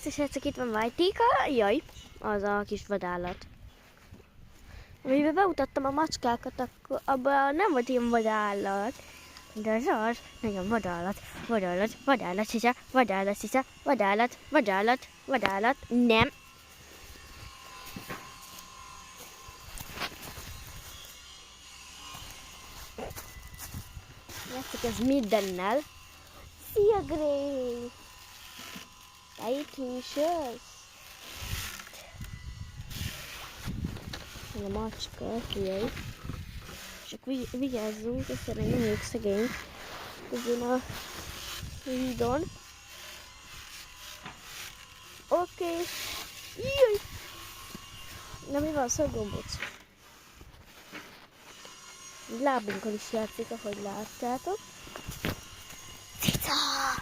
Sziasztok, srácok, itt van Vajtika, jaj, az a kis vadállat. Amiben beutattam a macskákat, akkor abban nem volt ilyen vadállat. De az nagyon vadállat, szisza, vadállat, nem. Látszik ez mindennel. Szia, Gray! Te itt hűsös? A macska, figyelj. Csak vigyázzunk, egyszerűen nyomjuk szegény ezen a hídon. Oké. Jaj! Na mi van, szorgombóc? Lábunkon is játszik, ahogy láttátok. Cica!